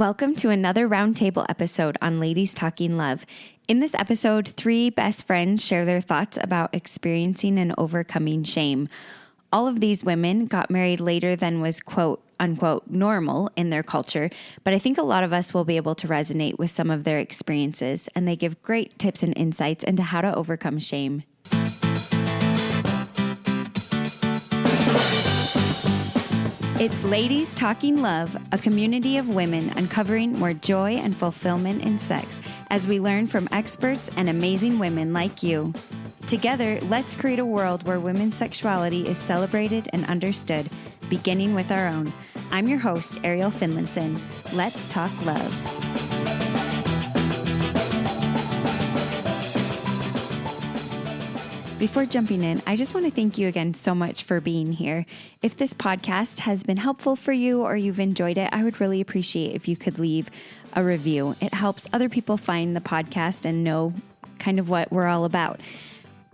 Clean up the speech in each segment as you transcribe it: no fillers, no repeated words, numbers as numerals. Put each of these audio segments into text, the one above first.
Welcome to another roundtable episode on Ladies Talking Love. In this episode, 3 best friends share their thoughts about experiencing and overcoming shame. All of these women got married later than was quote unquote normal in their culture, but I think a lot of us will be able to resonate with some of their experiences, and they give great tips and insights into how to overcome shame. It's Ladies Talking Love, a community of women uncovering more joy and fulfillment in sex as we learn from experts and amazing women like you. Together, let's create a world where women's sexuality is celebrated and understood, beginning with our own. I'm your host, Ariel Finlinson. Let's talk love. Before jumping in, I just want to thank you again so much for being here. If this podcast has been helpful for you or you've enjoyed it, I would really appreciate if you could leave a review. It helps other people find the podcast and know kind of what we're all about.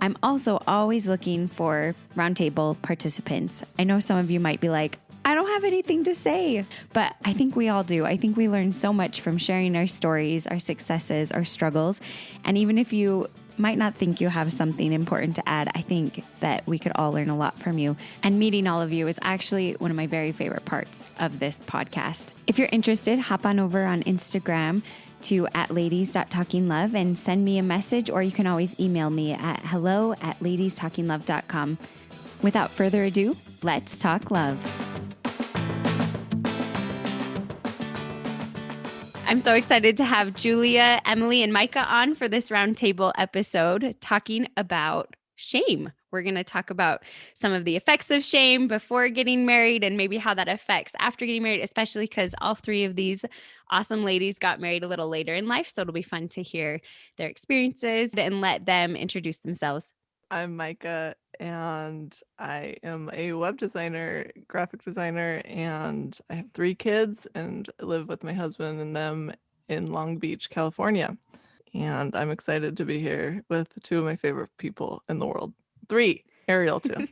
I'm also always looking for roundtable participants. I know some of you might be like, I don't have anything to say, but I think we all do. I think we learn so much from sharing our stories, our successes, our struggles. And even if you might not think you have something important to add, I think that we could all learn a lot from you. And meeting all of you is actually one of my very favorite parts of this podcast. If you're interested, hop on over on Instagram to @ladies.talkinglove and send me a message, or you can always email me at hello@ladiestalkinglove.com. Without further ado, let's talk love. I'm so excited to have Julia, Emily, and Micah on for this roundtable episode talking about shame. We're going to talk about some of the effects of shame before getting married and maybe how that affects after getting married, especially because all 3 of these awesome ladies got married a little later in life. So it'll be fun to hear their experiences and let them introduce themselves. I'm Micah, and I am a web designer, graphic designer, and I have 3 kids and I live with my husband and them in Long Beach, California. And I'm excited to be here with 2 of my favorite people in the world. 3, Ariel too.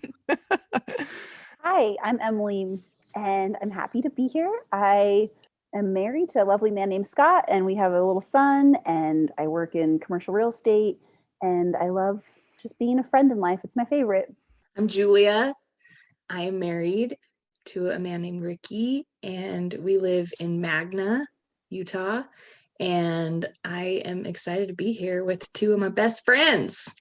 Hi, I'm Emily, and I'm happy to be here. I am married to a lovely man named Scott, and we have a little son, and I work in commercial real estate, and I love just being a friend in life. It's my favorite. I'm Julia. I am married to a man named Ricky, and we live in Magna, Utah. And I am excited to be here with 2 of my best friends.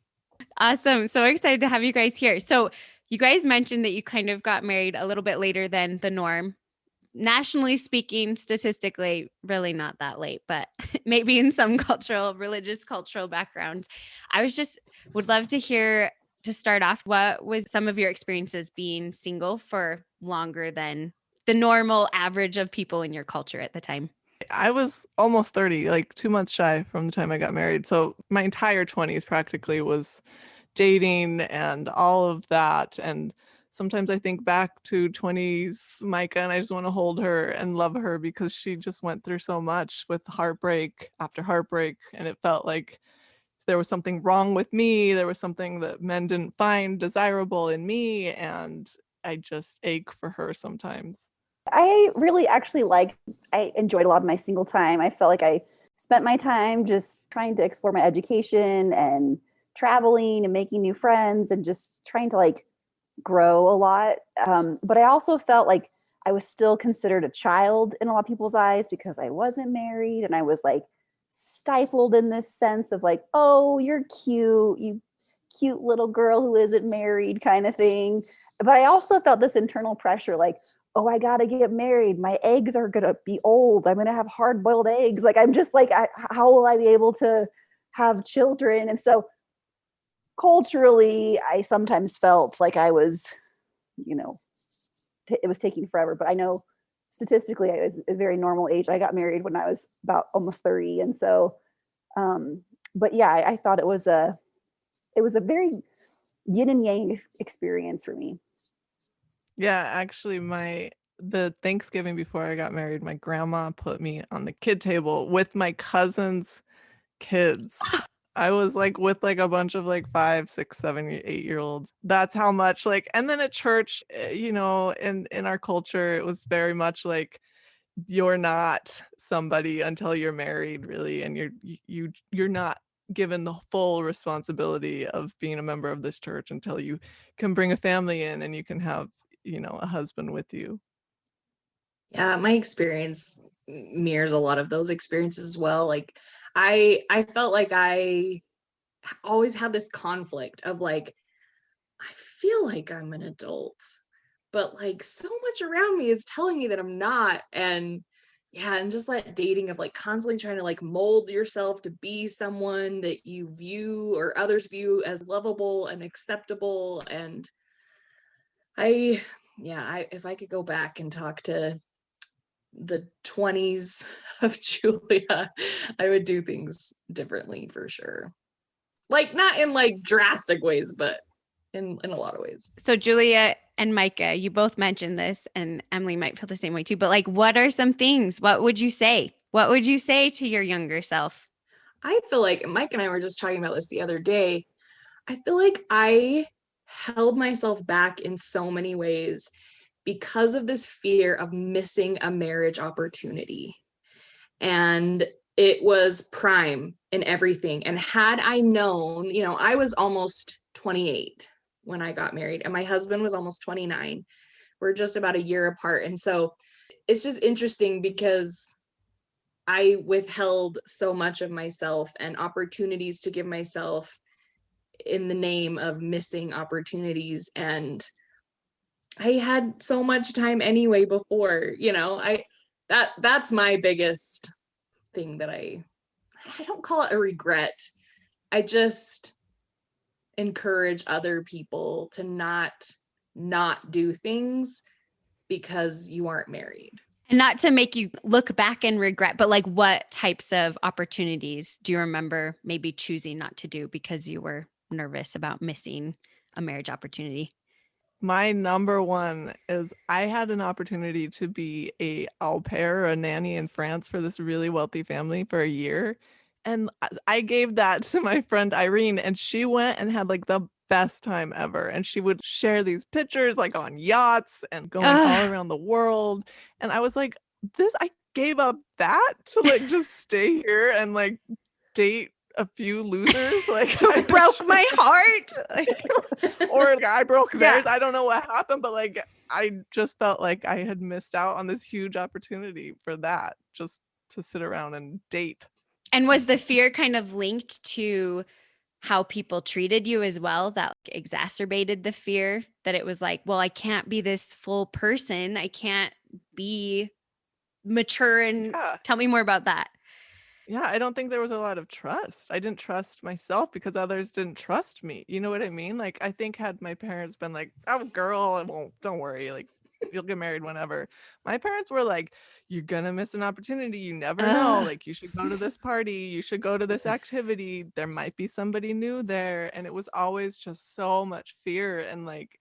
Awesome. So excited to have you guys here. So you guys mentioned that you kind of got married a little bit later than the norm. Nationally speaking, statistically, really not that late, but maybe in some religious cultural backgrounds. Would love to hear, to start off, what was some of your experiences being single for longer than the normal average of people in your culture at the time? I was almost 30, like 2 months shy from the time I got married. So my entire 20s practically was dating and all of that. And sometimes I think back to 20s Micah, and I just want to hold her and love her because she just went through so much with heartbreak after heartbreak. And it felt like there was something wrong with me. There was something that men didn't find desirable in me. And I just ache for her sometimes. I really I enjoyed a lot of my single time. I felt like I spent my time just trying to explore my education and traveling and making new friends and just trying to grow a lot. But I also felt like I was still considered a child in a lot of people's eyes because I wasn't married, and I was stifled in this sense of oh, you're cute, you cute little girl who isn't married kind of thing. But I also felt this internal pressure oh, I got to get married. My eggs are going to be old. I'm going to have hard-boiled eggs. I'm just how will I be able to have children? And so culturally, I sometimes felt like I was, it was taking forever. But I know statistically, I was a very normal age. I got married when I was about almost 30. And so, but yeah, I thought it was a very yin and yang experience for me. Yeah, actually, the Thanksgiving before I got married, my grandma put me on the kid table with my cousin's kids. I was with a bunch of 5, 6, 7, 8-year-olds. That's how much and then at church, in our culture, it was very much you're not somebody until you're married, really, and you're not given the full responsibility of being a member of this church until you can bring a family in and you can have, a husband with you. Yeah, my experience mirrors a lot of those experiences as well. Like I felt like I always had this conflict of like, I feel like I'm an adult, but like so much around me is telling me that I'm not. And yeah, and just that dating of like constantly trying to like mold yourself to be someone that you view or others view as lovable and acceptable. And if I could go back and talk to the 20s of Julia, I would do things differently for sure. Like not in like drastic ways, but in a lot of ways. So Julia and Micah, you both mentioned this, and Emily might feel the same way too, but like, what are some things? What would you say? What would you say to your younger self? I feel like Mike and I were just talking about this the other day. I feel like I held myself back in so many ways because of this fear of missing a marriage opportunity. And it was prime in everything. And had I known, I was almost 28 when I got married, and my husband was almost 29. We're just about a year apart. And so it's just interesting because I withheld so much of myself and opportunities to give myself in the name of missing opportunities. And I had so much time anyway before, that's my biggest thing that I don't call it a regret. I just encourage other people to not do things because you aren't married. And not to make you look back and regret, but like, what types of opportunities do you remember maybe choosing not to do because you were nervous about missing a marriage opportunity? My number one is I had an opportunity to be a au pair, a nanny in France for this really wealthy family for a year. And I gave that to my friend Irene, and she went and had like the best time ever. And she would share these pictures like on yachts and going all around the world. And I was like, I gave up that to like just stay here and like date a few losers. Like I broke my heart. Or I broke theirs. I don't know what happened, but like I just felt like I had missed out on this huge opportunity for that, just to sit around and date. And was the fear kind of linked to how people treated you as well, that exacerbated the fear that it was like, well, I can't be this full person. I can't be mature. And tell me more about that. Yeah, I don't think there was a lot of trust. I didn't trust myself because others didn't trust me. You know what I mean? Like, I think had my parents been like, oh, girl, don't worry. Like, you'll get married whenever. My parents were like, you're going to miss an opportunity. You never know. Like, you should go to this party. You should go to this activity. There might be somebody new there. And it was always just so much fear. And like,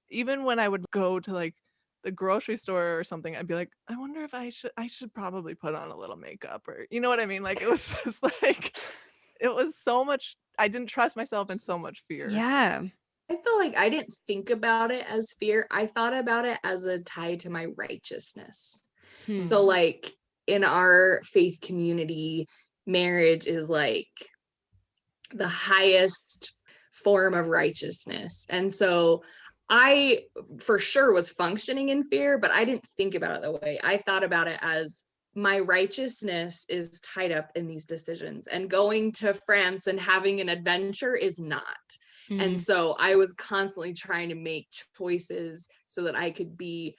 even when I would go to like the grocery store or something, I'd be like, I wonder if I should probably put on a little makeup, or you know what I mean? Like, it was just like, it was so much, I didn't trust myself and so much fear. Yeah. I feel like I didn't think about it as fear. I thought about it as a tie to my righteousness. So like in our faith community, marriage is like the highest form of righteousness. And so I for sure was functioning in fear, but I didn't think about it that way. I thought about it as my righteousness is tied up in these decisions, and going to France and having an adventure is not. And so I was constantly trying to make choices so that I could be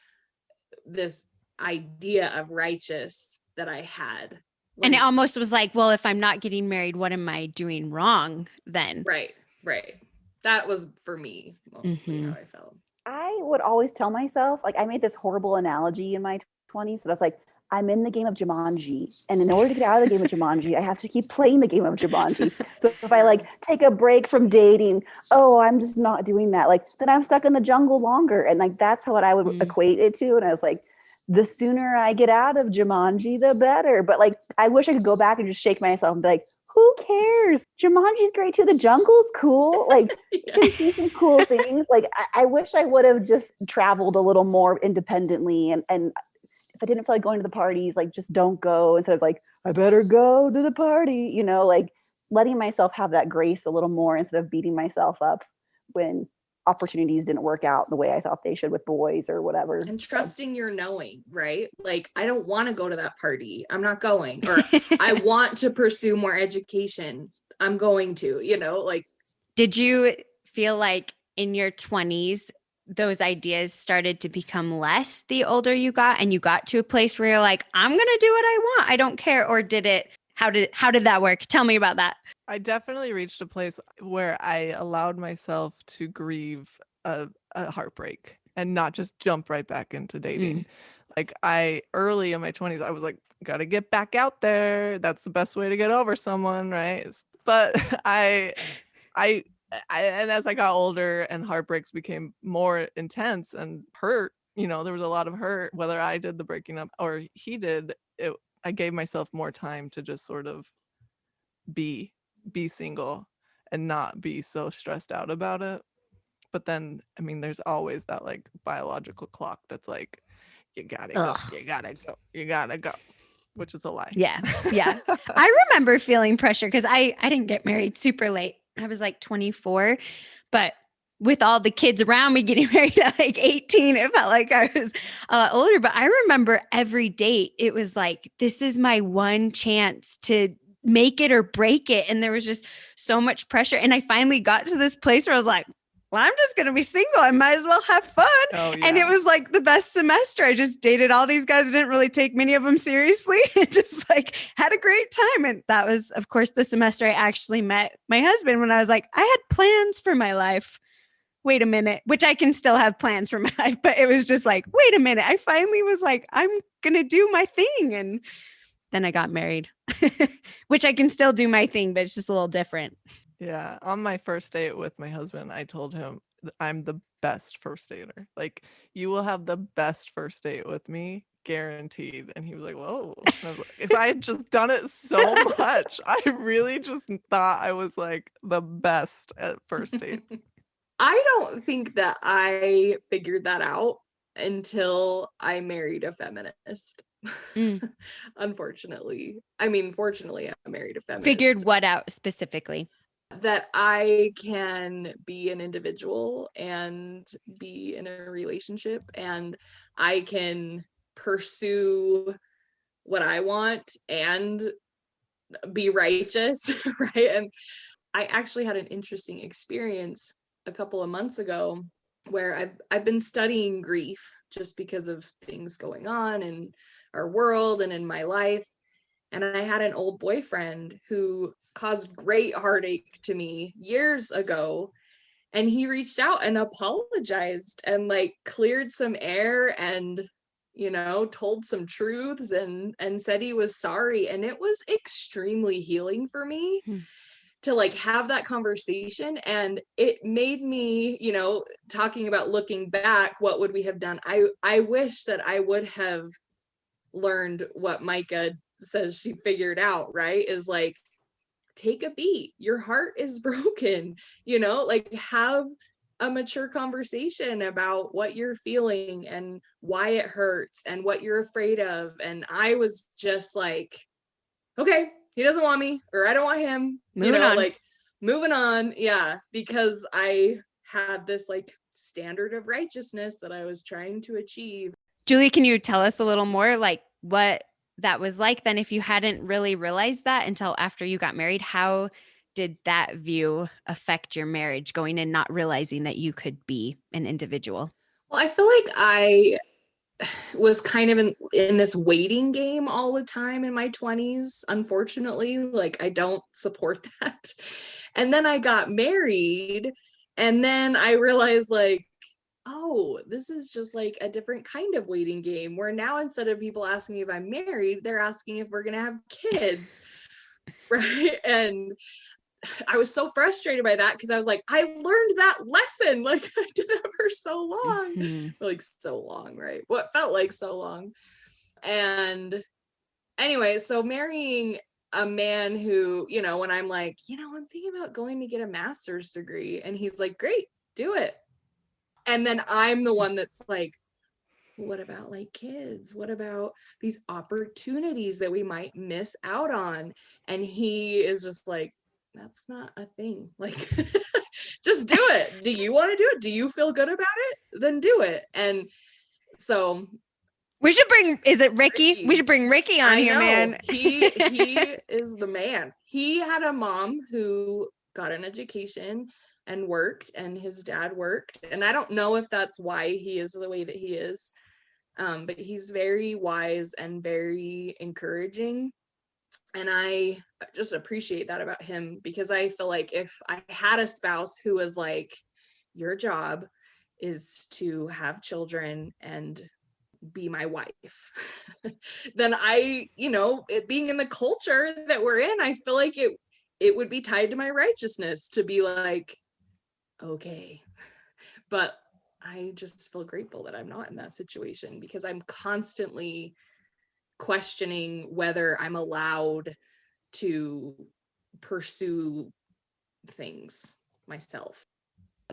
this idea of righteous that I had. And it almost was like, well, if I'm not getting married, what am I doing wrong then? Right. That was for me mostly how I felt. I would always tell myself, like, I made this horrible analogy in my 20s that I was like, I'm in the game of Jumanji, and in order to get out of the game of Jumanji, I have to keep playing the game of Jumanji. So if I like take a break from dating, I'm just not doing that. Like, then I'm stuck in the jungle longer. And like, that's what I would equate it to. And I was like, the sooner I get out of Jumanji, the better. But like, I wish I could go back and just shake myself and be like, who cares? Jumanji's great too. The jungle's cool. Like, you can see some cool things. Like, I wish I would have just traveled a little more independently and if I didn't feel like going to the parties, like just don't go, instead of like, I better go to the party, you know, like letting myself have that grace a little more instead of beating myself up when opportunities didn't work out the way I thought they should with boys or whatever. And trusting your knowing, right? Like, I don't want to go to that party, I'm not going. Or I want to pursue more education, I'm going to, you know, like. Did you feel like in your 20s, those ideas started to become less the older you got, and you got to a place where you're like, I'm going to do what I want, I don't care? Or how did that work? Tell me about that. I definitely reached a place where I allowed myself to grieve a heartbreak and not just jump right back into dating. Like early in my 20s, I was like, gotta get back out there. That's the best way to get over someone, right? But I and as I got older and heartbreaks became more intense and hurt, you know, there was a lot of hurt, whether I did the breaking up or he did, I gave myself more time to just sort of be single and not be so stressed out about it. But then, I mean, there's always that like biological clock that's like, you gotta go, you gotta go, which is a lie. Yeah. I remember feeling pressure because I didn't get married super late. I was like 24, but with all the kids around me getting married at like 18, it felt like I was a lot older. But I remember every date, it was like, this is my one chance to make it or break it. And there was just so much pressure. And I finally got to this place where I was like, well, I'm just going to be single. I might as well have fun. Oh, yeah. And it was like the best semester. I just dated all these guys. I didn't really take many of them seriously. And just like had a great time. And that was, of course, the semester I actually met my husband, when I was like, I had plans for my life. Wait a minute, which I can still have plans for my life. But it was just like, wait a minute. I finally was like, I'm going to do my thing. And then I got married, which I can still do my thing, but it's just a little different. Yeah. On my first date with my husband, I told him I'm the best first dater. Like, you will have the best first date with me, guaranteed. And he was like, whoa. Because I had just done it so much. I really just thought I was like the best at first dates. I don't think that I figured that out until I married a feminist. Unfortunately. I mean, fortunately, I married a feminist. Figured what out specifically? That I can be an individual and be in a relationship, and I can pursue what I want and be righteous, right? And I actually had an interesting experience a couple of months ago where I've been studying grief just because of things going on in our world and in my life. And I had an old boyfriend who caused great heartache to me years ago. And he reached out and apologized and like cleared some air and, you know, told some truths and said he was sorry. And it was extremely healing for me to like have that conversation. And it made me, you know, talking about looking back, what would we have done? I wish that I would have learned what Micah says she figured out, right? Is like, take a beat. Your heart is broken, you know, like have a mature conversation about what you're feeling and why it hurts and what you're afraid of. And I was just like, okay, he doesn't want me, or I don't want him, Moving on. like moving on. Yeah. Because I had this like standard of righteousness that I was trying to achieve. Julie, can you tell us a little more like what that was like then, if you hadn't really realized that until after you got married? How did that view affect your marriage, going in not realizing that you could be an individual? Well, I feel like I was kind of in this waiting game all the time in my 20s. Unfortunately, like I don't support that. And then I got married, and then I realized like, oh, this is just like a different kind of waiting game, where now instead of people asking me if I'm married, they're asking if we're going to have kids. Right. And I was so frustrated by that because I was like, I learned that lesson. Like I did it for so long, like so long, right? What felt like so long. And anyway, so marrying a man who, you know, when I'm like, you know, I'm thinking about going to get a master's degree, and he's like, great, do it. And then I'm the one that's like, what about like kids? What about these opportunities that we might miss out on? And he is just like, that's not a thing. Like, just do it. Do you want to do it? Do you feel good about it? Then do it. And so we should bring, is it Ricky? Ricky. We should bring Ricky on here, man. He is the man. He had a mom who got an education and worked, and his dad worked. And I don't know if that's why he is the way that he is. But he's very wise and very encouraging. And I just appreciate that about him, because I feel like if I had a spouse who was like, your job is to have children and be my wife, then I, it being in the culture that we're in, I feel like it would be tied to my righteousness to be like, okay. But I just feel grateful that I'm not in that situation, because I'm constantly questioning whether I'm allowed to pursue things myself.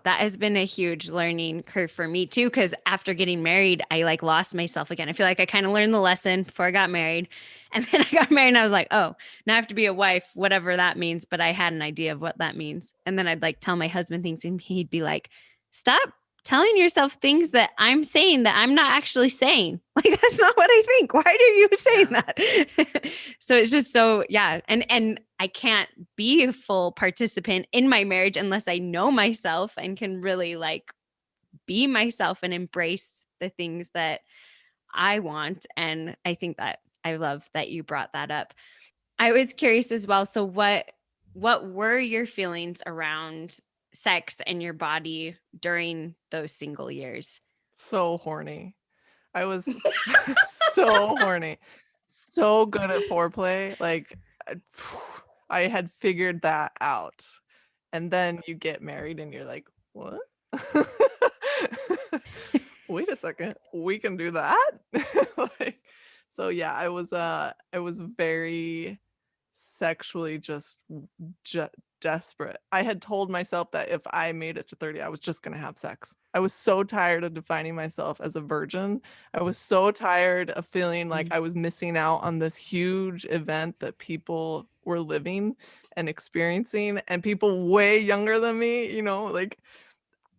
That has been a huge learning curve for me too, because after getting married, I like lost myself again. I feel like I kind of learned the lesson before I got married. And then I got married and I was like, oh, now I have to be a wife, whatever that means. But I had an idea of what that means. And then I'd like tell my husband things and he'd be like, stop telling yourself things that I'm saying that I'm not actually saying. Like, that's not what I think. Why are you saying that? So it's just so, yeah. And I can't be a full participant in my marriage unless I know myself and can really like be myself and embrace the things that I want. And I think that I love that you brought that up. I was curious as well. So what were your feelings around sex and your body during those single years? So horny. I was so horny. So good at foreplay. Like I had figured that out. And then you get married and you're like, what? Wait a second. We can do that? So yeah, I was very sexually just desperate. I had told myself that if I made it to 30, I was just going to have sex. I was so tired of defining myself as a virgin. I was so tired of feeling like I was missing out on this huge event that people were living and experiencing, and people way younger than me,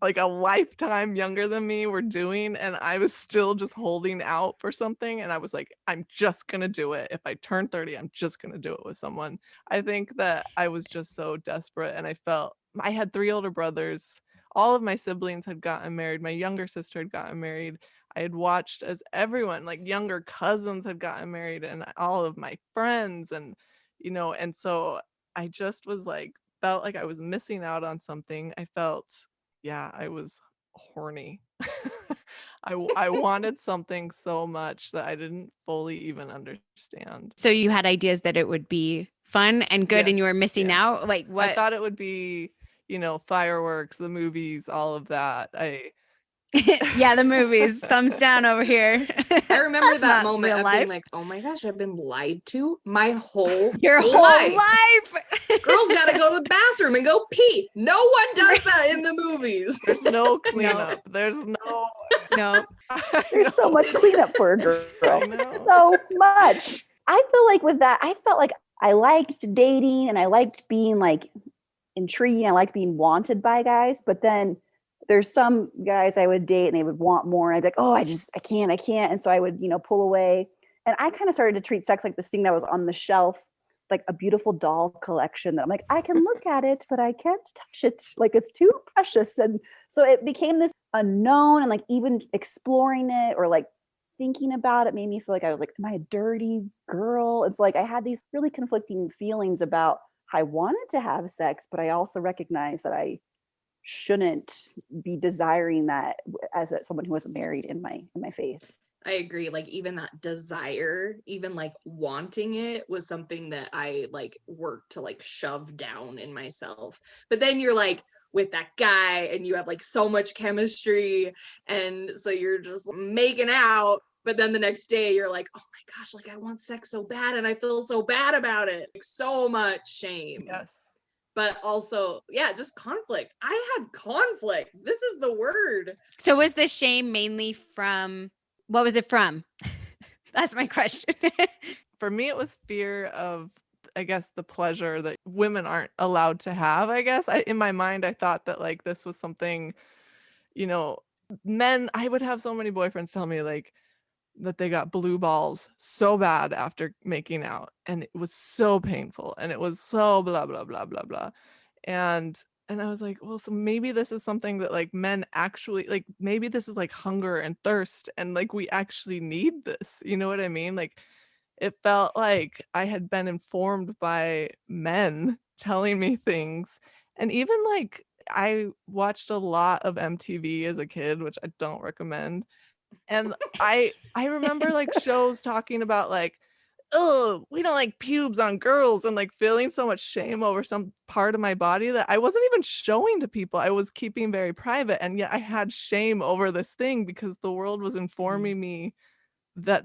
like a lifetime younger than me were doing, and I was still just holding out for something. And I was like, I'm just gonna do it. If I turn 30, I'm just gonna do it with someone. I think that I was just so desperate, and I had 3 older brothers. All of my siblings had gotten married. My younger sister had gotten married. I had watched as everyone, like younger cousins, had gotten married, and all of my friends, and and so I just was like, felt like I was missing out on something. I was horny. I wanted something so much that I didn't fully even understand. So you had ideas that it would be fun and good, and you were missing out? Like what? I thought it would be, fireworks, the movies, all of that. Yeah, the movies. Thumbs down over here. I remember that not moment real of life. being like, oh my gosh, I've been lied to my whole Your whole life. Girls got to go to the bathroom and go pee. No one does that in the movies. There's no cleanup. There's no. There's so much cleanup for a girl. So much. I feel like with that, I felt like I liked dating and I liked being like intriguing. I liked being wanted by guys, but then there's some guys I would date and they would want more. And I'd be like, oh, I can't. And so I would, pull away. And I kind of started to treat sex like this thing that was on the shelf, like a beautiful doll collection that I'm like, I can look at it, but I can't touch it. Like it's too precious. And so it became this unknown, and like even exploring it or like thinking about it made me feel like I was like, am I a dirty girl? It's like I had these really conflicting feelings about how I wanted to have sex, but I also recognized that I shouldn't be desiring that as someone who wasn't married in my faith. I agree. Like even that desire, even like wanting it was something that I like worked to like shove down in myself. But then you're like with that guy and you have like so much chemistry. And so you're just making out. But then the next day you're like, oh my gosh, like I want sex so bad and I feel so bad about it. Like so much shame. Yes. But also, yeah, just conflict. I had conflict. This is the word. So was the shame mainly from What was it from? That's my question. For me, it was fear of, I guess, the pleasure that women aren't allowed to have. I guess in my mind, I thought that like this was something, you know, men, I would have so many boyfriends tell me like that they got blue balls so bad after making out, and it was so painful, and it was so blah blah blah blah blah. And I was like, well, so maybe this is something that like men actually like, maybe this is like hunger and thirst, and like we actually need this. You know what I mean? Like it felt like I had been informed by men telling me things. And even like I watched a lot of MTV as a kid, which I don't recommend. And I remember like shows talking about like, oh, we don't like pubes on girls, and like feeling so much shame over some part of my body that I wasn't even showing to people. I was keeping very private. And yet I had shame over this thing because the world was informing me that,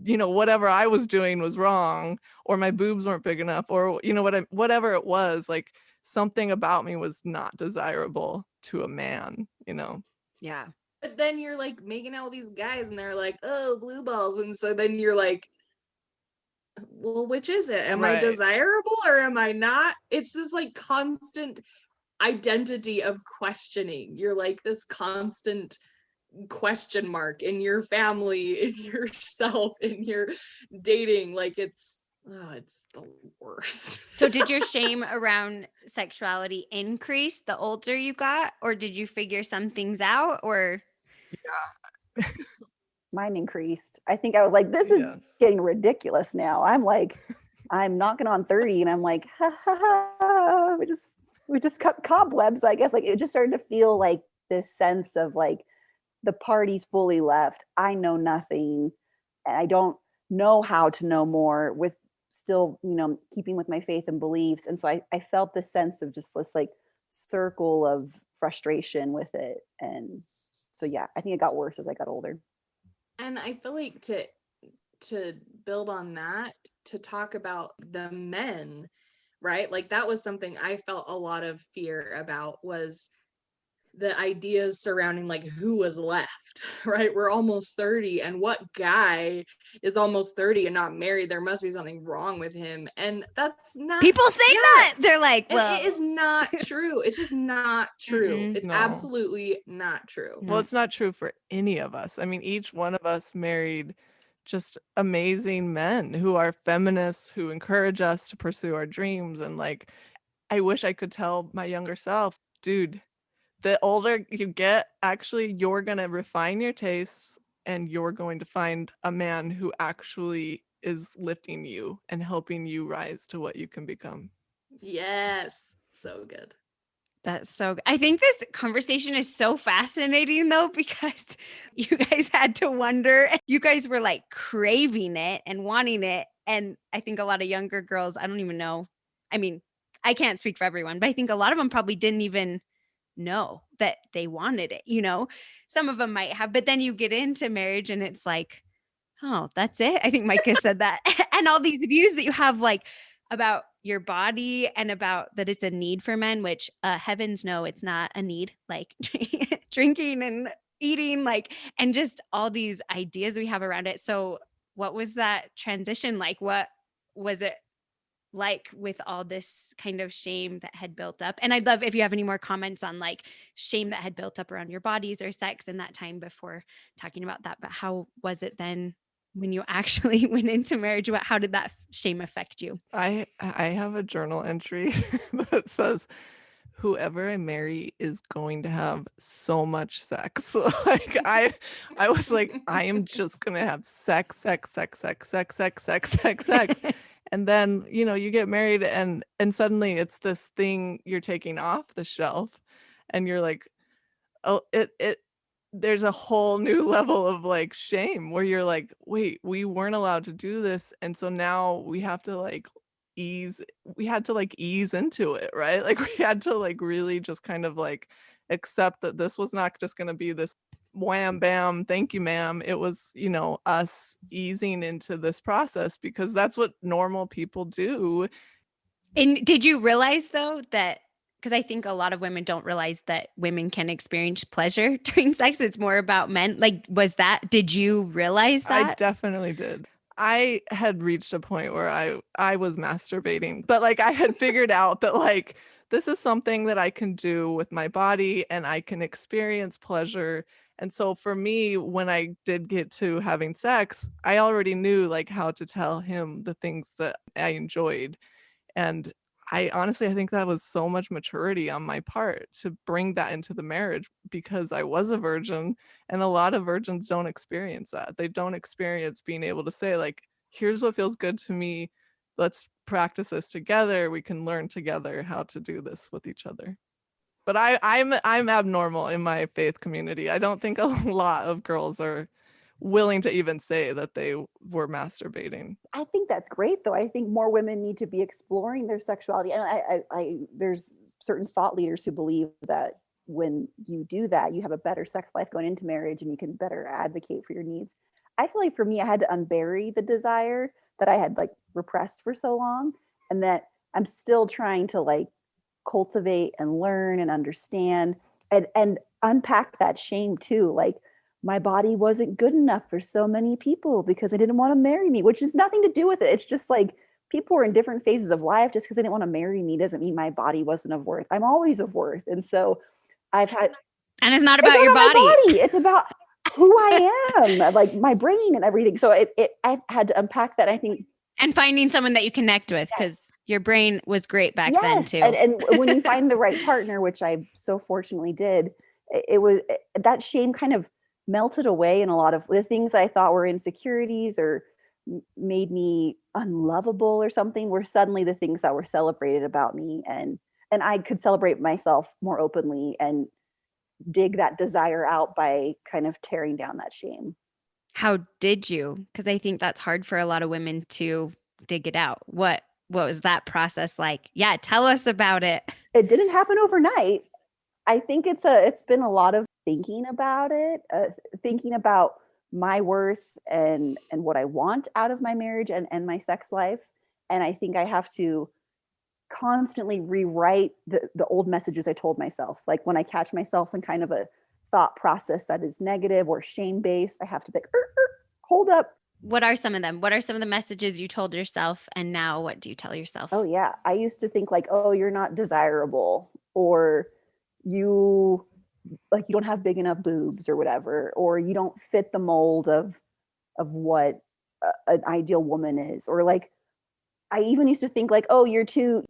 you know, whatever I was doing was wrong, or my boobs weren't big enough, or you know whatever it was, like something about me was not desirable to a man, you know. Yeah. But then you're like making out with these guys and they're like, oh, blue balls. And so then you're like, well, which is it? Am I Right. desirable or am I not? It's this like constant identity of questioning. You're like this constant question mark in your family, in yourself, in your dating. Like it's the worst. So did your shame around sexuality increase the older you got, or did you figure some things out, or? Yeah. Mine increased. I think I was like, this is Yes. getting ridiculous now. I'm like, I'm knocking on 30 and I'm like, ha ha ha. We just cut cobwebs, I guess. Like it just started to feel like this sense of like the party's fully left. I know nothing. And I don't know how to know more with still, you know, keeping with my faith and beliefs. And so I felt this sense of just this like circle of frustration with it. And so yeah, I think it got worse as I got older. And I feel like to build on that, to talk about the men, right? Like that was something I felt a lot of fear about, was the ideas surrounding like who was left, right? We're almost 30, and what guy is almost 30 and not married? There must be something wrong with him. And that's not, People say that. They're like, and well, it is not true. It's just not true. It's No. absolutely not true. Well, it's not true for any of us. I mean, each one of us married just amazing men who are feminists, who encourage us to pursue our dreams. And like, I wish I could tell my younger self, dude, the older you get, actually, you're going to refine your tastes, and you're going to find a man who actually is lifting you and helping you rise to what you can become. Yes. So good. That's so, I think this conversation is so fascinating though, because you guys had to wonder, you guys were like craving it and wanting it. And I think a lot of younger girls, I don't even know. I mean, I can't speak for everyone, but I think a lot of them probably didn't even know that they wanted it. You know, some of them might have, but then you get into marriage and it's like, oh, that's it. I think Micah said that. And all these views that you have like about your body and about that it's a need for men, which heavens no, it's not a need, like drinking and eating, like, and just all these ideas we have around it. So what was that transition like? What was it like with all this kind of shame that had built up? And I'd love if you have any more comments on like shame that had built up around your bodies or sex in that time before talking about that. But how was it then when you actually went into marriage? How did that shame affect you? I have a journal entry that says, whoever I marry is going to have so much sex. Like I was like, I am just gonna have sex, sex, sex, sex, sex, sex, sex, sex, sex. And then, you know, you get married, and suddenly it's this thing you're taking off the shelf, and you're like, oh, it there's a whole new level of like shame where you're like, wait, we weren't allowed to do this, and so now we have to like ease into it, right? Like we had to like really just kind of like accept that this was not just going to be this wham bam thank you ma'am. It was, you know, us easing into this process because that's what normal people do. And did you realize though that, because I think a lot of women don't realize that women can experience pleasure during sex. It's more about men. Like, did you realize I that? definitely did. I had reached a point where I was masturbating, but like I had figured out that like this is something that I can do with my body and I can experience pleasure. And so for me, when I did get to having sex, I already knew like how to tell him the things that I enjoyed. And I think that was so much maturity on my part to bring that into the marriage because I was a virgin and a lot of virgins don't experience that. They don't experience being able to say like, here's what feels good to me. Let's practice this together. We can learn together how to do this with each other. But I'm abnormal in my faith community. I don't think a lot of girls are willing to even say that they were masturbating. I think that's great, though. I think more women need to be exploring their sexuality. And there's certain thought leaders who believe that when you do that, you have a better sex life going into marriage and you can better advocate for your needs. I feel like for me, I had to unbury the desire that I had like repressed for so long, and that I'm still trying to like cultivate and learn and understand and unpack that shame too. Like, my body wasn't good enough for so many people because they didn't want to marry me, which has nothing to do with it. It's just like people are in different phases of life. Just because they didn't want to marry me doesn't mean my body wasn't of worth. I'm always of worth. And so I've had, And it's not about your body. it's about who I am, like my brain and everything. So I had to unpack that. I think, and finding someone that you connect with, because your brain was great back then too. And when you find the right partner, which I so fortunately did, it was that shame kind of melted away, and a lot of the things I thought were insecurities or made me unlovable or something were suddenly the things that were celebrated about me, and I could celebrate myself more openly and dig that desire out by kind of tearing down that shame. How did you? Because I think that's hard for a lot of women to dig it out. What was that process like? Yeah, tell us about it. It didn't happen overnight. I think it's been a lot of thinking about it, thinking about my worth and what I want out of my marriage and my sex life. And I think I have to constantly rewrite the old messages I told myself. Like when I catch myself in kind of a thought process that is negative or shame based, I have to be like, hold up. What are some of them? What are some of the messages you told yourself? And now what do you tell yourself? Oh yeah. I used to think like, oh, you're not desirable, or you don't have big enough boobs or whatever, or you don't fit the mold of what an ideal woman is, or like I even used to think like, oh, you're too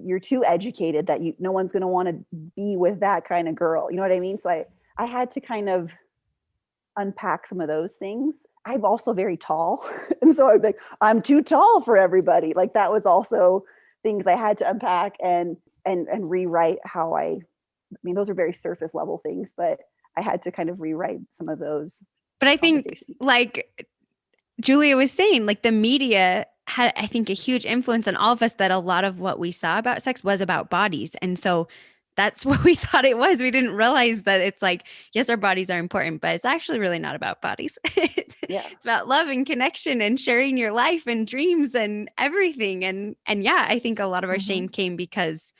educated, that no one's going to want to be with that kind of girl, you know what I mean? So I had to kind of unpack some of those things. I'm also very tall, and so I'm like, I'm too tall for everybody. Like that was also things I had to unpack and rewrite how I mean, those are very surface level things, but I had to kind of rewrite some of those. But I think, like Julia was saying, like the media had, I think, a huge influence on all of us, that a lot of what we saw about sex was about bodies. And so that's what we thought it was. We didn't realize that it's like, yes, our bodies are important, but it's actually really not about bodies. It's about love and connection and sharing your life and dreams and everything. And yeah, I think a lot of our shame came because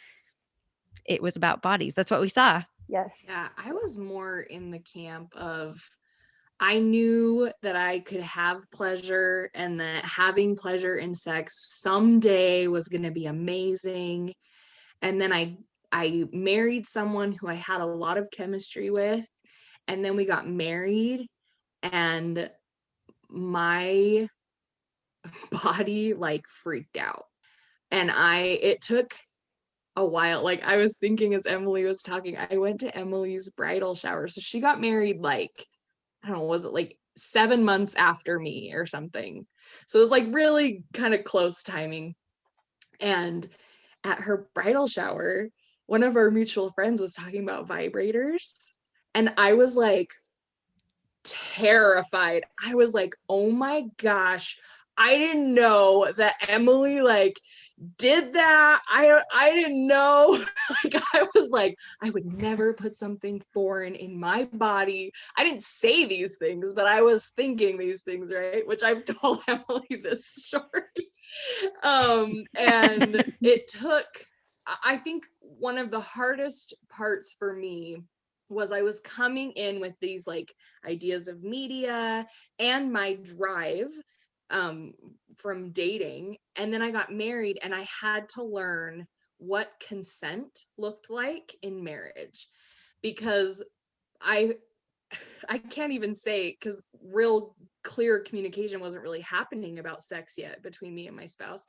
it was about bodies. That's what we saw. Yes. Yeah, I was more in the camp of, I knew that I could have pleasure and that having pleasure in sex someday was going to be amazing. And then I married someone who I had a lot of chemistry with, and then we got married, and my body like freaked out. And it took a while. Like I was thinking as Emily was talking, I went to Emily's bridal shower. So she got married like, I don't know, was it like 7 months after me or something? So it was like really kind of close timing. And at her bridal shower, one of our mutual friends was talking about vibrators. And I was like terrified. I was like, oh my gosh, I didn't know that Emily like did that. I didn't know. Like I was like, I would never put something foreign in my body. I didn't say these things, but I was thinking these things, right? Which I've told Emily this story. And it took I think one of the hardest parts for me was I was coming in with these like ideas of media and my drive from dating. And then I got married and I had to learn what consent looked like in marriage, because I I can't even say, because real clear communication wasn't really happening about sex yet between me and my spouse.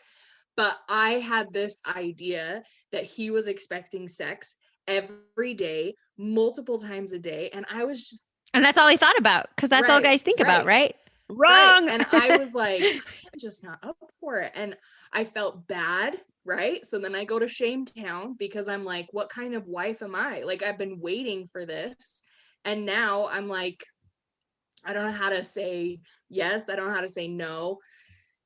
But I had this idea that he was expecting sex every day, multiple times a day. And I was just, And that's all he thought about, because that's all right, guys think about, right? right. Wrong. And I was like, I am just not up for it. And I felt bad, right? So then I go to Shame Town because I'm like, what kind of wife am I? Like, I've been waiting for this. And now I'm like, I don't know how to say yes. I don't know how to say no.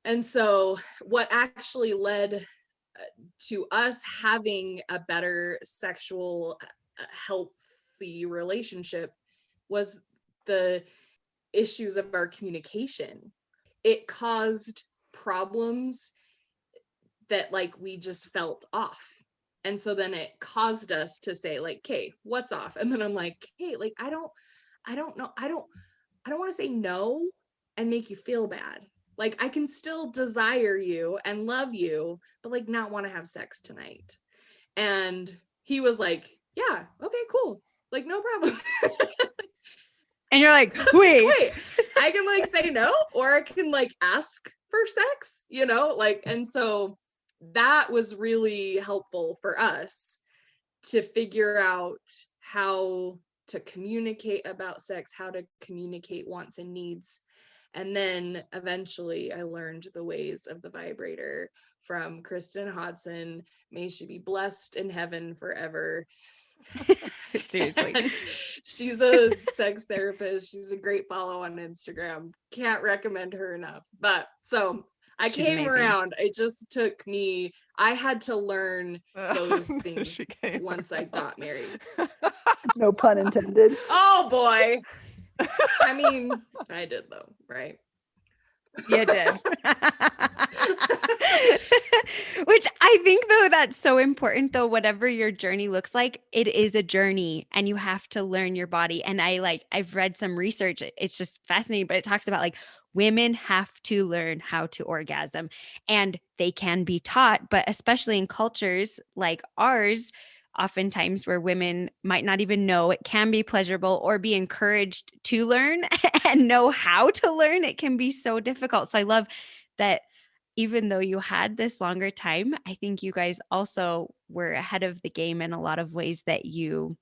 And so what actually led to us having a better sexual healthy relationship was the issues of our communication. It caused problems that like we just felt off. And so then it caused us to say like, okay, what's off? And then I'm like, hey, like, I don't know. I don't want to say no and make you feel bad. Like, I can still desire you and love you, but like not want to have sex tonight. And he was like, yeah, okay, cool. Like, no problem. And you're like, wait. I can like say no, or I can like ask for sex, you know, like, and so that was really helpful for us to figure out how to communicate about sex, how to communicate wants and needs. And then eventually I learned the ways of the vibrator from Kristen Hodson. May she be blessed in heaven forever. Seriously. And she's a sex therapist. She's a great follow on Instagram. Can't recommend her enough. But so I She's came amazing. around. It just took me, I had to learn those things once I got married. No pun intended. Oh boy. I mean, I did though, right? You did. Which I think though that's so important though, whatever your journey looks like, it is a journey and you have to learn your body. And I've read some research, it's just fascinating, but it talks about like women have to learn how to orgasm and they can be taught, but especially in cultures like ours, oftentimes where women might not even know it can be pleasurable or be encouraged to learn and know how to learn, it can be so difficult. So I love that even though you had this longer time, I think you guys also were ahead of the game in a lot of ways that you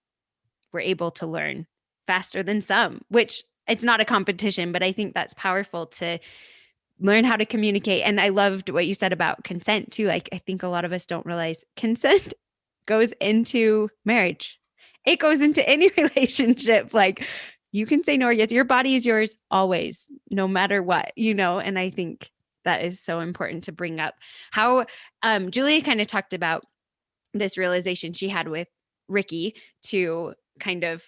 were able to learn faster than some, which it's not a competition, but I think that's powerful to learn how to communicate. And I loved what you said about consent too. Like, I think a lot of us don't realize consent goes into marriage. It goes into any relationship. Like, you can say no or yes. Your body is yours always, no matter what, you know? And I think that is so important to bring up. How Julia kind of talked about this realization she had with Ricky to kind of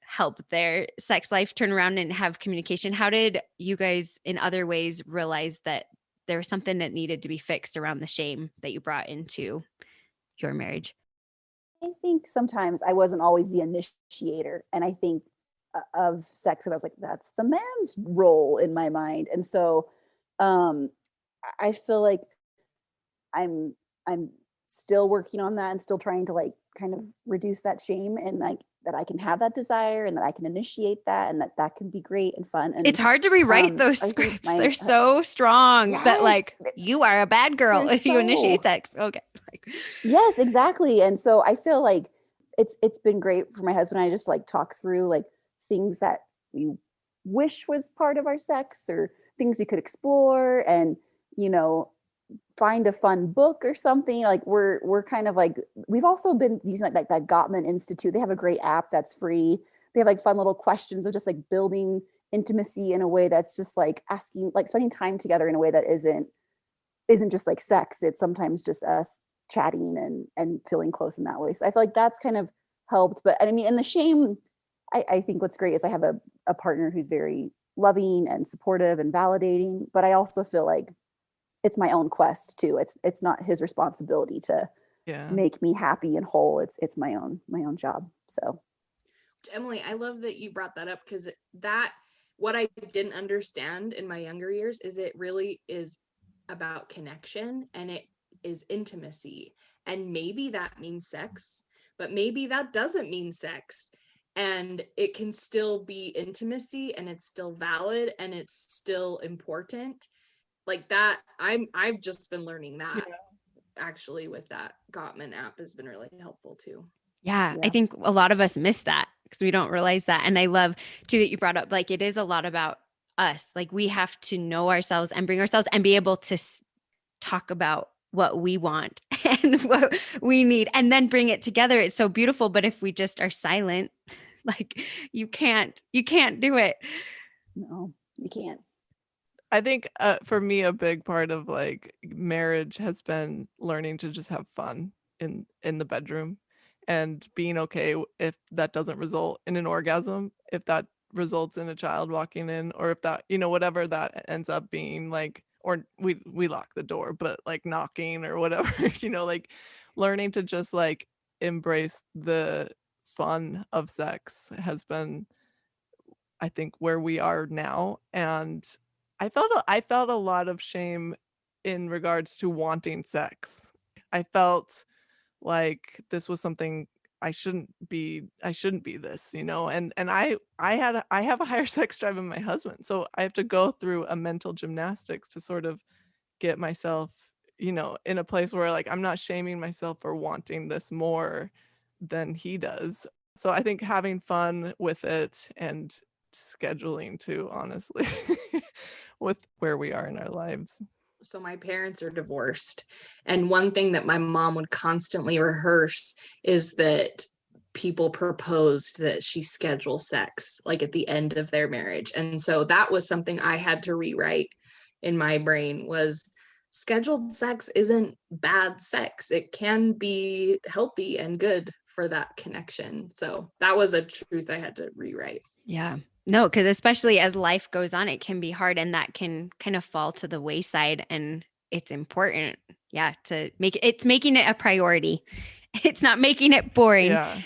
help their sex life turn around and have communication. How did you guys in other ways realize that there was something that needed to be fixed around the shame that you brought into your marriage? I think sometimes I wasn't always the initiator. And I think of sex, and I was like, that's the man's role in my mind. And so I feel like I'm still working on that and still trying to like kind of reduce that shame and like that I can have that desire and that I can initiate that and that can be great and fun. And it's hard to rewrite those scripts. They're so strong that like you are a bad girl if you initiate sex. Okay. Yes, exactly. And so I feel like it's been great for my husband and I just like talk through like things that we wish was part of our sex or things we could explore and, you know, find a fun book or something. Like we're kind of like, we've also been using like that Gottman Institute. They have a great app that's free. They have like fun little questions of just like building intimacy in a way that's just like asking, like spending time together in a way that isn't just like sex. It's sometimes just us chatting and feeling close in that way. So I feel like that's kind of helped. But I mean, and the shame, I think what's great is I have a partner who's very loving and supportive and validating, but I also feel like it's my own quest too. It's not his responsibility to Yeah. make me happy and whole. It's my own job. So Emily, I love that you brought that up, because that, what I didn't understand in my younger years is it really is about connection, and it is intimacy. And maybe that means sex, but maybe that doesn't mean sex. And it can still be intimacy, and it's still valid, and it's still important. Like that, I've just been learning that. Actually, with that Gottman app has been really helpful too. Yeah, I Yeah. think a lot of us miss that because we don't realize that. And I love too that you brought up, like, it is a lot about us. Like, we have to know ourselves and bring ourselves and be able to talk about what we want and what we need and then bring it together. It's so beautiful. But if we just are silent, like, you can't do it. no, you can't. I think for me, a big part of like marriage has been learning to just have fun in the bedroom, and being okay if that doesn't result in an orgasm, if that results in a child walking in, or if that, whatever that ends up being, like, or we lock the door, but like knocking or whatever, like learning to just like embrace the fun of sex has been, I think, where we are now. And I felt a lot of shame in regards to wanting sex. I felt like this was something I shouldn't be this, and I have a higher sex drive than my husband. So I have to go through a mental gymnastics to sort of get myself, in a place where like I'm not shaming myself for wanting this more than he does. So I think having fun with it and scheduling too, honestly, with where we are in our lives. So my parents are divorced, and one thing that my mom would constantly rehearse is that people proposed that she schedule sex like at the end of their marriage. And so that was something I had to rewrite in my brain, was scheduled sex isn't bad sex. It can be healthy and good for that connection. So that was a truth I had to rewrite. Yeah. No, because especially as life goes on, it can be hard and that can kind of fall to the wayside. And it's important, yeah, to it's making it a priority. It's not making it boring. Yeah.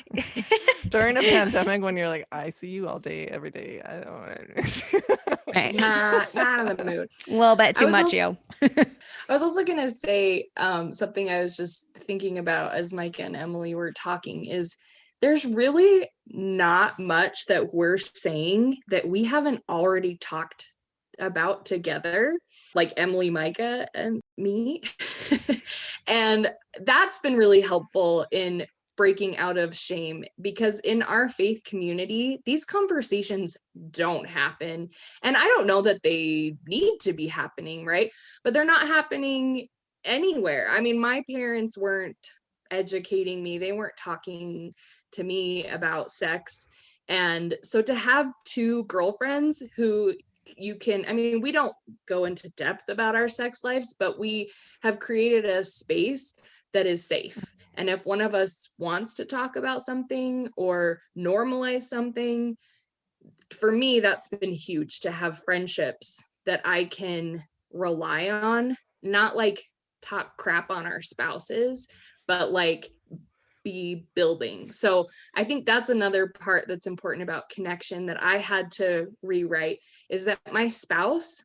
During a pandemic, when you're like, I see you all day, every day, I don't want Right. Not in the mood. A little bit too was much, also- yo. I was also going to say something I was just thinking about as Micah and Emily were talking is there's really not much that we're saying that we haven't already talked about together, like Emily, Micah, and me. And that's been really helpful in breaking out of shame, because in our faith community, these conversations don't happen. And I don't know that they need to be happening, right? But they're not happening anywhere. I mean, my parents weren't educating me, they weren't talking to me about sex. And so to have two girlfriends who you can, I mean, we don't go into depth about our sex lives, but we have created a space that is safe. And if one of us wants to talk about something or normalize something, for me, that's been huge, to have friendships that I can rely on, not like talk crap on our spouses, but like be building. So I think that's another part that's important about connection that I had to rewrite, is that my spouse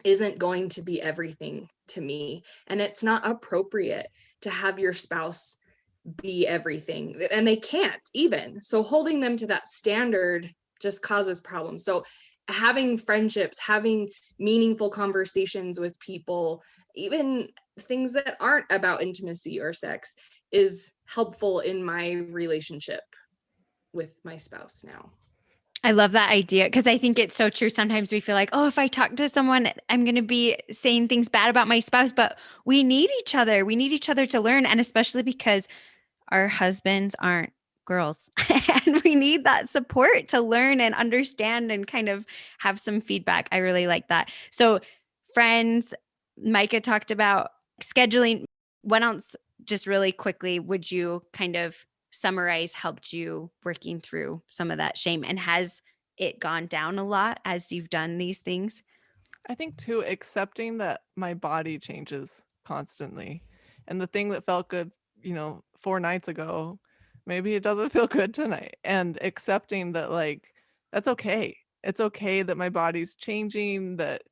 isn't going to be everything to me. And it's not appropriate to have your spouse be everything. And they can't even. So holding them to that standard just causes problems. So having friendships, having meaningful conversations with people, even things that aren't about intimacy or sex, is helpful in my relationship with my spouse now. I love that idea because I think it's so true. Sometimes we feel like, oh, if I talk to someone, I'm going to be saying things bad about my spouse, but we need each other. We need each other to learn. And especially because our husbands aren't girls and we need that support to learn and understand and kind of have some feedback. I really like that. So friends, Micah talked about scheduling. What else, just really quickly, would you kind of summarize helped you working through some of that shame, and has it gone down a lot as you've done these things? I think too, accepting that my body changes constantly, and the thing that felt good 4 nights ago, maybe it doesn't feel good tonight, and accepting that, like, that's okay. It's okay that my body's changing, that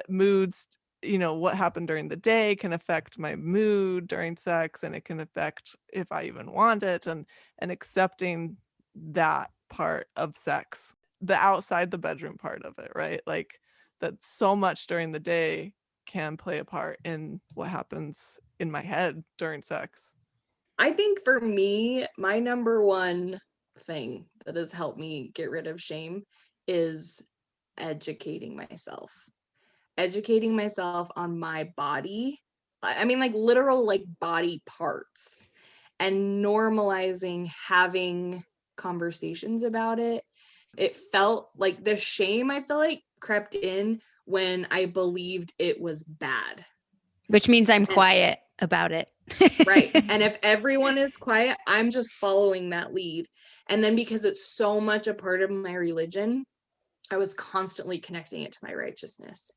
moods, what happened during the day can affect my mood during sex, and it can affect if I even want it, and accepting that part of sex, the outside the bedroom part of it, right? Like, that so much during the day can play a part in what happens in my head during sex. I think for me, my number one thing that has helped me get rid of shame is educating myself. Educating myself on my body. I mean, like literal like body parts, and normalizing having conversations about it. It felt like the shame, I feel like, crept in when I believed it was bad. Which means I'm And quiet about it. right. And if everyone is quiet, I'm just following that lead. And then because it's so much a part of my religion, I was constantly connecting it to my righteousness.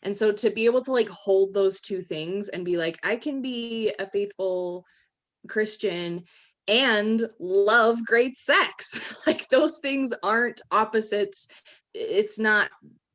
And so to be able to like hold those two things and be like, I can be a faithful Christian and love great sex. Like those things aren't opposites. It's not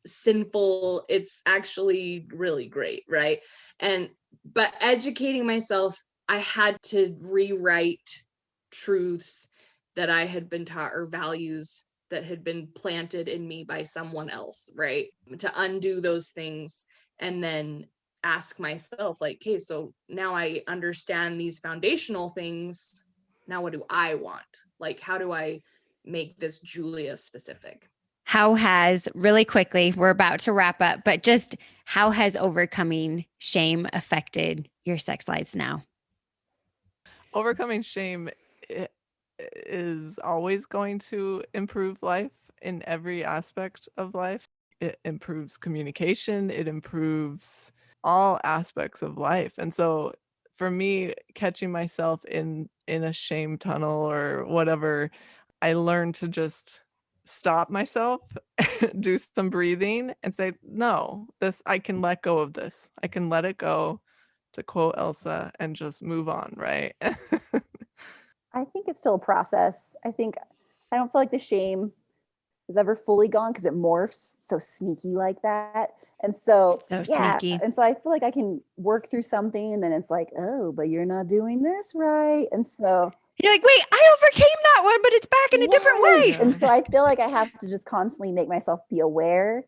sinful. It's actually really great, right? But educating myself, I had to rewrite truths that I had been taught, or values that had been planted in me by someone else, right? To undo those things and then ask myself, like, okay, so now I understand these foundational things. Now what do I want? Like, how do I make this Julia specific? How has, really quickly, we're about to wrap up, but just how has overcoming shame affected your sex lives now? Overcoming shame is always going to improve life in every aspect of life. It improves communication, it improves all aspects of life. And so for me, catching myself in a shame tunnel or whatever, I learned to just stop myself, do some breathing, and say, no, I can let go of this. I can let it go, to quote Elsa, and just move on, right? I think it's still a process. I don't feel like the shame is ever fully gone because it morphs so sneaky like that. And so, So yeah. sneaky. And so I feel like I can work through something and then it's like, oh, but you're not doing this right. And so You're like, wait, I overcame that one, but it's back in a different way. yes. And so I feel like I have to just constantly make myself be aware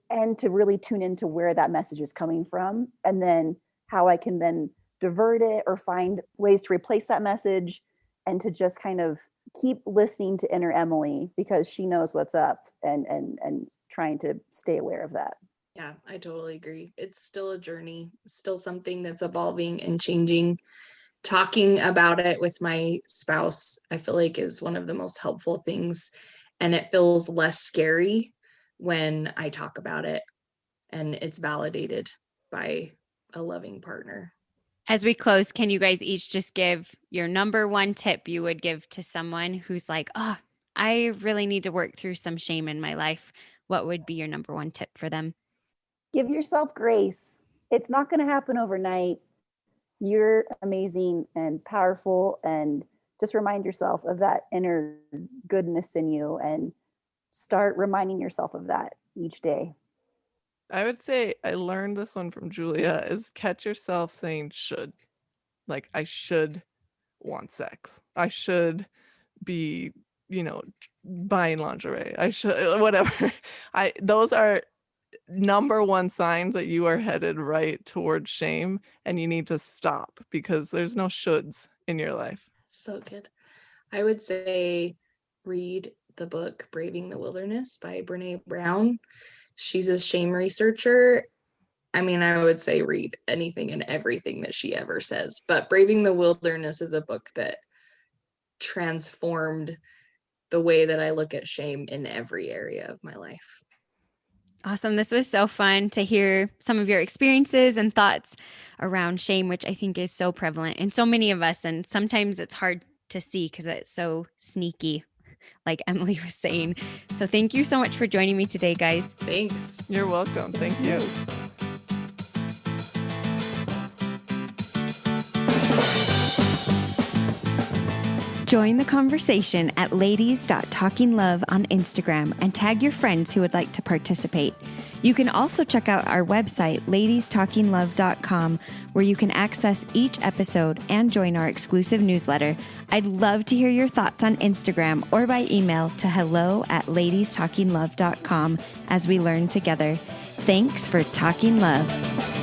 and to really tune into where that message is coming from, and then how I can then divert it or find ways to replace that message, and to just kind of keep listening to inner Emily because she knows what's up, and trying to stay aware of that. Yeah, I totally agree. It's still a journey, still something that's evolving and changing. Talking about it with my spouse, I feel like, is one of the most helpful things. And it feels less scary when I talk about it and it's validated by a loving partner. As we close, can you guys each just give your number one tip you would give to someone who's like, oh, I really need to work through some shame in my life? What would be your number one tip for them? Give yourself grace. It's not going to happen overnight. You're amazing and powerful, and just remind yourself of that inner goodness in you and start reminding yourself of that each day. I would say I learned this one from Julia, is catch yourself saying should. Like, I should want sex. I should be, buying lingerie. I should, whatever. Those are number one signs that you are headed right towards shame, and you need to stop, because there's no shoulds in your life. So good. I would say read the book Braving the Wilderness by Brene Brown. She's a shame researcher. I mean, I would say read anything and everything that she ever says, but Braving the Wilderness is a book that transformed the way that I look at shame in every area of my life. Awesome. This was so fun to hear some of your experiences and thoughts around shame, which I think is so prevalent in so many of us. And sometimes it's hard to see because it's so sneaky, like Emily was saying. So thank you so much for joining me today, guys. Thanks. You're welcome. Thank you. Join the conversation at ladies.talkinglove on Instagram and tag your friends who would like to participate. You can also check out our website, ladiestalkinglove.com, where you can access each episode and join our exclusive newsletter. I'd love to hear your thoughts on Instagram or by email to hello@ladiestalkinglove.com as we learn together. Thanks for talking love.